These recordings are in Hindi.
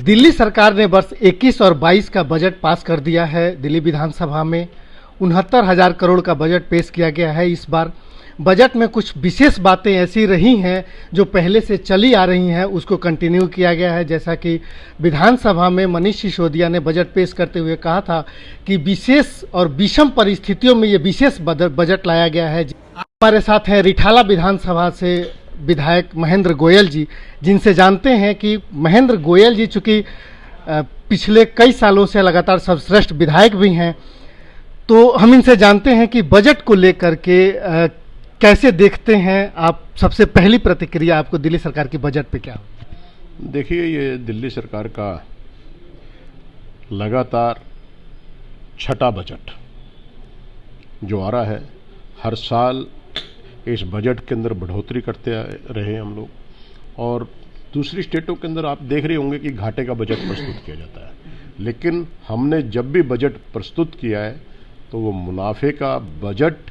दिल्ली सरकार ने वर्ष 21 और 22 का बजट पास कर दिया है। दिल्ली विधानसभा में 69,000 करोड़ का बजट पेश किया गया है। इस बार बजट में कुछ विशेष बातें ऐसी रही हैं जो पहले से चली आ रही हैं, उसको कंटिन्यू किया गया है। जैसा कि विधानसभा में मनीष सिसोदिया ने बजट पेश करते हुए कहा था कि विशेष और विषम परिस्थितियों में ये विशेष बजट लाया गया है। हमारे साथ हैं रिठाला विधानसभा से विधायक महेंद्र गोयल जी, जिनसे जानते हैं कि महेंद्र गोयल जी चूँकि पिछले कई सालों से लगातार सर्वश्रेष्ठ विधायक भी हैं, तो हम इनसे जानते हैं कि बजट को लेकर के कैसे देखते हैं आप। सबसे पहली प्रतिक्रिया आपको दिल्ली सरकार की बजट पे क्या हो? देखिए, ये दिल्ली सरकार का लगातार छठा बजट जो आ रहा है, हर साल इस बजट के अंदर बढ़ोतरी करते रहे हम लोग। और दूसरी स्टेटों के अंदर आप देख रहे होंगे कि घाटे का बजट प्रस्तुत किया जाता है, लेकिन हमने जब भी बजट प्रस्तुत किया है तो वो मुनाफे का बजट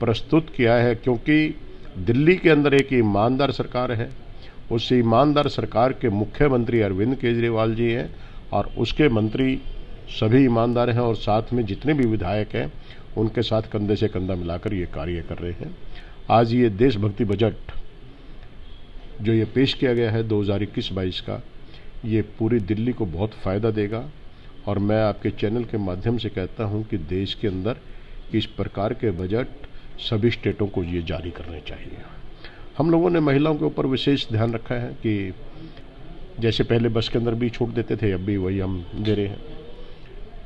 प्रस्तुत किया है, क्योंकि दिल्ली के अंदर एक ईमानदार सरकार है। उस ईमानदार सरकार के मुख्यमंत्री अरविंद केजरीवाल जी हैं और उसके मंत्री सभी ईमानदार हैं, और साथ में जितने भी विधायक हैं उनके साथ कंधे से कंधा मिलाकर ये कार्य कर रहे हैं। आज ये देशभक्ति बजट जो ये पेश किया गया है 2021-22 का, ये पूरी दिल्ली को बहुत फ़ायदा देगा। और मैं आपके चैनल के माध्यम से कहता हूं कि देश के अंदर इस प्रकार के बजट सभी स्टेटों को ये जारी करने चाहिए। हम लोगों ने महिलाओं के ऊपर विशेष ध्यान रखा है कि जैसे पहले बस के अंदर भी छूट देते थे, अब भी वही हम दे रहे हैं।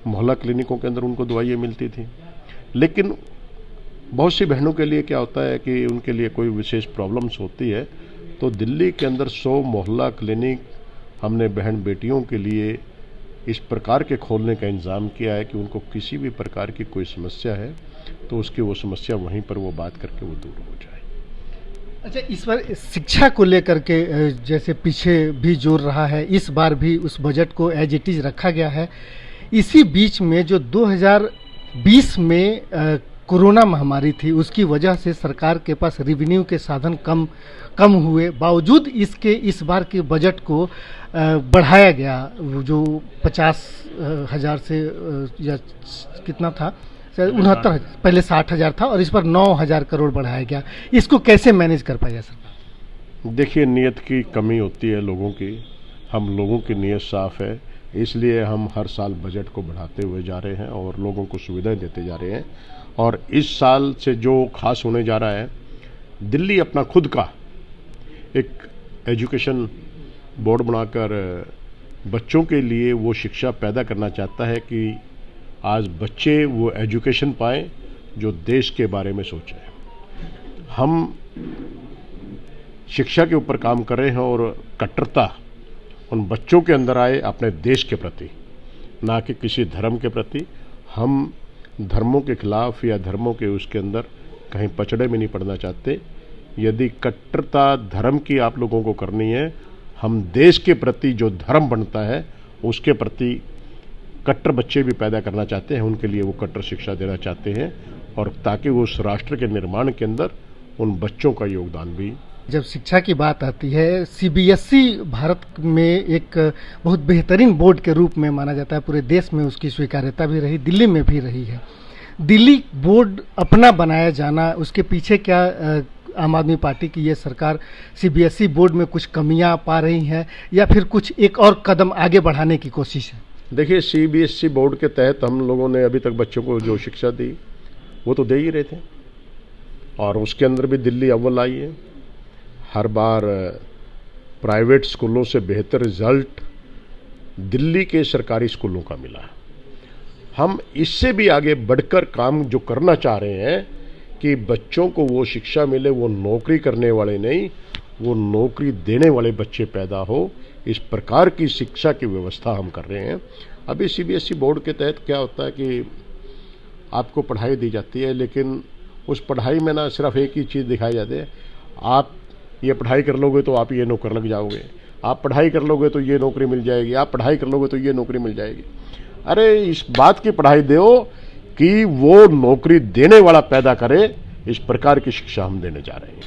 मोहल्ला क्लिनिकों के अंदर उनको दवाइयाँ मिलती थी, लेकिन बहुत सी बहनों के लिए क्या होता है कि उनके लिए कोई विशेष प्रॉब्लम्स होती है, तो दिल्ली के अंदर 100 मोहल्ला क्लिनिक हमने बहन बेटियों के लिए इस प्रकार के खोलने का इंतज़ाम किया है कि उनको किसी भी प्रकार की कोई समस्या है तो उसकी वो समस्या वहीं पर वो बात करके वो दूर हो जाए। अच्छा, इस बार शिक्षा को लेकर के जैसे पीछे भी जोर रहा है, इस बार भी उस बजट को एज इट इज़ रखा गया है। इसी बीच में जो 2020 में कोरोना महामारी थी, उसकी वजह से सरकार के पास रेवेन्यू के साधन कम हुए, बावजूद इसके इस बार के बजट को बढ़ाया गया। जो 50,000 से या कितना था, 69,000, पहले 60,000 था और इस पर 9,000 करोड़ बढ़ाया गया। इसको कैसे मैनेज कर पाएगा सरकार? देखिए, नीयत की कमी होती है लोगों की, हम लोगों की नीयत साफ है, इसलिए हम हर साल बजट को बढ़ाते हुए जा रहे हैं और लोगों को सुविधाएं देते जा रहे हैं। और इस साल से जो खास होने जा रहा है, दिल्ली अपना खुद का एक एजुकेशन बोर्ड बनाकर बच्चों के लिए वो शिक्षा पैदा करना चाहता है कि आज बच्चे वो एजुकेशन पाएं जो देश के बारे में सोचें। हम शिक्षा के ऊपर काम कर रहे हैं और कट्टरता उन बच्चों के अंदर आए अपने देश के प्रति, ना कि किसी धर्म के प्रति। हम धर्मों के खिलाफ या धर्मों के उसके अंदर कहीं पचड़े में नहीं पड़ना चाहते। यदि कट्टरता धर्म की आप लोगों को करनी है, हम देश के प्रति जो धर्म बनता है उसके प्रति कट्टर बच्चे भी पैदा करना चाहते हैं, उनके लिए वो कट्टर शिक्षा देना चाहते हैं, और ताकि उस राष्ट्र के निर्माण के अंदर उन बच्चों का योगदान भी। जब शिक्षा की बात आती है, सीबीएसई भारत में एक बहुत बेहतरीन बोर्ड के रूप में माना जाता है। पूरे देश में उसकी स्वीकार्यता भी रही, दिल्ली में भी रही है। दिल्ली बोर्ड अपना बनाया जाना, उसके पीछे क्या आम आदमी पार्टी की ये सरकार सीबीएसई बोर्ड में कुछ कमियां पा रही हैं या फिर कुछ एक और कदम आगे बढ़ाने की कोशिश है? देखिए, सीबीएसई बोर्ड के तहत हम लोगों ने अभी तक बच्चों को जो शिक्षा दी वो तो दे ही रहे थे, और उसके अंदर भी दिल्ली अव्वल आई है। हर बार प्राइवेट स्कूलों से बेहतर रिजल्ट दिल्ली के सरकारी स्कूलों का मिला। हम इससे भी आगे बढ़कर काम जो करना चाह रहे हैं कि बच्चों को वो शिक्षा मिले, वो नौकरी करने वाले नहीं, वो नौकरी देने वाले बच्चे पैदा हो, इस प्रकार की शिक्षा की व्यवस्था हम कर रहे हैं। अभी सीबीएसई बोर्ड के तहत क्या होता है कि आपको पढ़ाई दी जाती है, लेकिन उस पढ़ाई में ना सिर्फ एक ही चीज़ दिखाई जाती है, आप ये पढ़ाई कर लोगे तो आप ये नौकर लग जाओगे, आप पढ़ाई कर लोगे तो ये नौकरी मिल जाएगी, आप पढ़ाई कर लोगे तो ये नौकरी मिल जाएगी। अरे, इस बात की पढ़ाई दो कि वो नौकरी देने वाला पैदा करे, इस प्रकार की शिक्षा हम देने जा रहे हैं।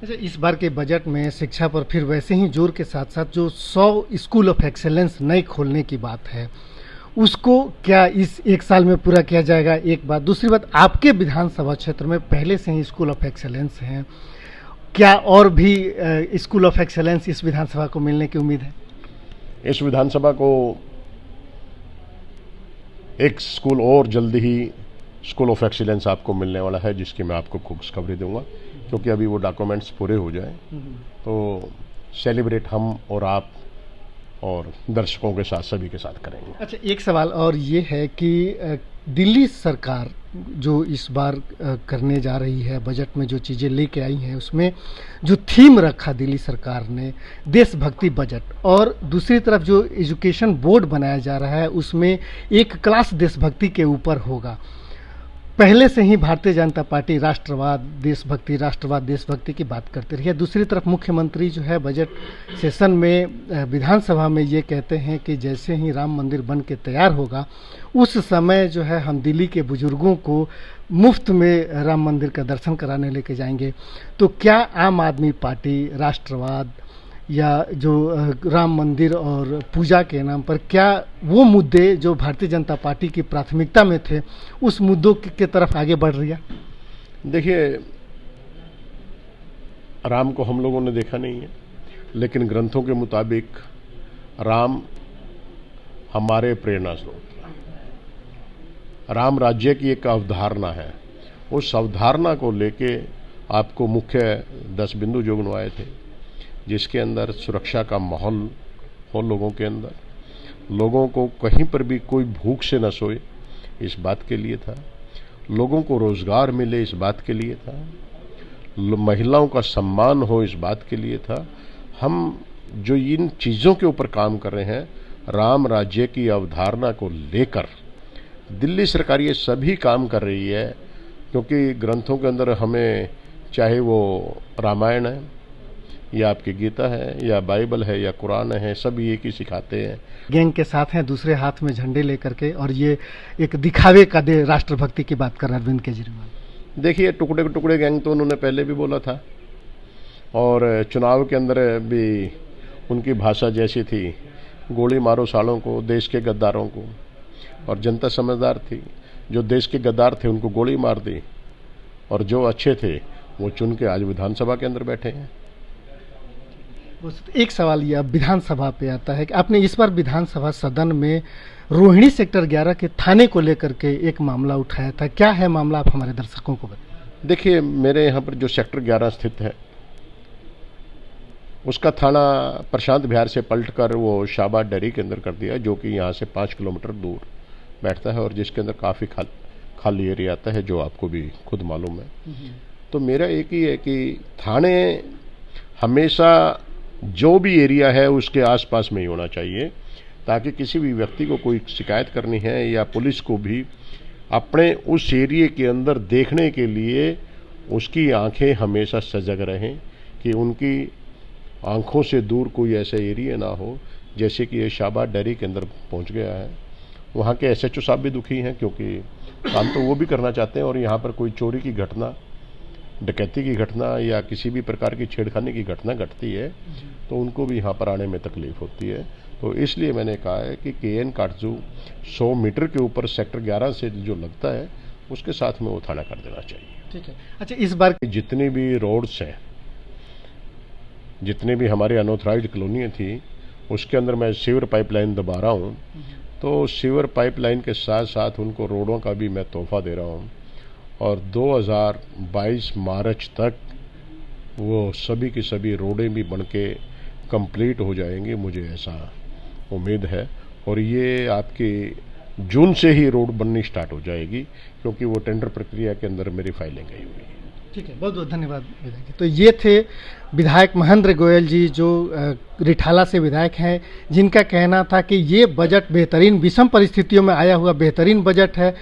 अच्छा, इस बार के बजट में शिक्षा पर फिर वैसे ही जोर के साथ साथ जो 100 स्कूल ऑफ एक्सेलेंस नए खोलने की बात है, उसको क्या इस एक साल में पूरा किया जाएगा? एक बात। दूसरी बात, आपके विधानसभा क्षेत्र में पहले से ही स्कूल ऑफ एक्सेलेंस हैं, क्या और भी स्कूल ऑफ एक्सेलेंस इस विधानसभा को मिलने की उम्मीद है? इस विधानसभा को एक स्कूल और जल्दी ही स्कूल ऑफ एक्सीलेंस आपको मिलने वाला है, जिसकी मैं आपको खुशखबरी दूंगा, क्योंकि अभी वो डॉक्यूमेंट्स पूरे हो जाएं तो सेलिब्रेट हम और आप और दर्शकों के साथ सभी के साथ करेंगे। अच्छा, एक सवाल और ये है कि दिल्ली सरकार जो इस बार करने जा रही है, बजट में जो चीज़ें लेके आई हैं, उसमें जो थीम रखा दिल्ली सरकार ने देशभक्ति बजट, और दूसरी तरफ जो एजुकेशन बोर्ड बनाया जा रहा है उसमें एक क्लास देशभक्ति के ऊपर होगा। पहले से ही भारतीय जनता पार्टी राष्ट्रवाद देशभक्ति की बात करती रही है। दूसरी तरफ मुख्यमंत्री जो है बजट सेशन में विधानसभा में ये कहते हैं कि जैसे ही राम मंदिर बन के तैयार होगा उस समय जो है हम दिल्ली के बुजुर्गों को मुफ्त में राम मंदिर का दर्शन कराने लेके जाएंगे। तो क्या आम आदमी पार्टी राष्ट्रवाद या जो राम मंदिर और पूजा के नाम पर, क्या वो मुद्दे जो भारतीय जनता पार्टी की प्राथमिकता में थे उस मुद्दों के तरफ आगे बढ़ रही है? देखिए, राम को हम लोगों ने देखा नहीं है, लेकिन ग्रंथों के मुताबिक राम हमारे प्रेरणा स्रोत हैं। राम राज्य की एक अवधारणा है, उस अवधारणा को लेके आपको मुख्य 10 बिंदु जो गिनवाए थे, जिसके अंदर सुरक्षा का माहौल हो, लोगों के अंदर, लोगों को कहीं पर भी कोई भूख से न सोए इस बात के लिए था, लोगों को रोजगार मिले इस बात के लिए था, महिलाओं का सम्मान हो इस बात के लिए था। हम जो इन चीज़ों के ऊपर काम कर रहे हैं, राम राज्य की अवधारणा को लेकर दिल्ली सरकार ये सभी काम कर रही है, क्योंकि ग्रंथों के अंदर हमें चाहे वो रामायण है या आपकी गीता है या बाइबल है या कुरान है, सब एक ही सिखाते हैं। गैंग के साथ हैं, दूसरे हाथ में झंडे लेकर के, और ये एक दिखावे का राष्ट्रभक्ति की बात कर अरविंद केजरीवाल। देखिए, टुकड़े टुकड़े गैंग तो उन्होंने पहले भी बोला था, और चुनाव के अंदर भी उनकी भाषा जैसी थी, गोली मारो सालों को, देश के गद्दारों को, और जनता समझदार थी। जो देश के गद्दार थे उनको गोली मार दी, और जो अच्छे थे वो चुन के आज विधानसभा के अंदर बैठे हैं। एक सवाल ये अब विधानसभा पे आता है कि आपने इस बार विधानसभा सदन में रोहिणी सेक्टर 11 के थाने को लेकर के एक मामला उठाया था। क्या है मामला, आप हमारे दर्शकों को बताएं। देखिए, मेरे यहाँ पर जो सेक्टर 11 स्थित है उसका थाना प्रशांत विहार से पलटकर वो शाहबाद डेयरी के अंदर कर दिया, जो कि यहाँ से 5 किलोमीटर दूर बैठता है और जिसके अंदर काफ़ी खाली एरिया आता है, जो आपको भी खुद मालूम है। तो मेरा एक ही है कि थाने हमेशा जो भी एरिया है उसके आसपास में ही होना चाहिए, ताकि किसी भी व्यक्ति को कोई शिकायत करनी है या पुलिस को भी अपने उस एरिया के अंदर देखने के लिए उसकी आंखें हमेशा सजग रहें कि उनकी आंखों से दूर कोई ऐसा एरिया ना हो, जैसे कि ये शाहबाद डेयरी के अंदर पहुंच गया है। वहाँ के SHO साहब भी दुखी हैं, क्योंकि काम तो वो भी करना चाहते हैं, और यहाँ पर कोई चोरी की घटना, डकैती की घटना या किसी भी प्रकार की छेड़खानी की घटना घटती है तो उनको भी यहाँ पर आने में तकलीफ होती है। तो इसलिए मैंने कहा है कि KN काटजू 100 मीटर के ऊपर सेक्टर 11 से जो लगता है उसके साथ में वो थाना कर देना चाहिए। ठीक है। अच्छा, इस बार जितनी भी रोड्स हैं, जितनी भी हमारी अनऑथराइज्ड कॉलोनियाँ थी, उसके अंदर मैं सीवर पाइपलाइन दबा रहा हूँ, तो सीवर पाइपलाइन के साथ साथ उनको रोडों का भी मैं तोहफा दे रहा हूँ, और 2022 मार्च तक वो सभी की सभी रोडें भी बन के कंप्लीट हो जाएंगी, मुझे ऐसा उम्मीद है। और ये आपकी जून से ही रोड बननी स्टार्ट हो जाएगी, क्योंकि वो टेंडर प्रक्रिया के अंदर मेरी फाइलिंग गई हुई है। ठीक है, बहुत बहुत धन्यवाद विधायक जी। तो ये थे विधायक महेंद्र गोयल जी, जो रिठाला से विधायक हैं, जिनका कहना था कि ये बजट बेहतरीन, विषम परिस्थितियों में आया हुआ बेहतरीन बजट है।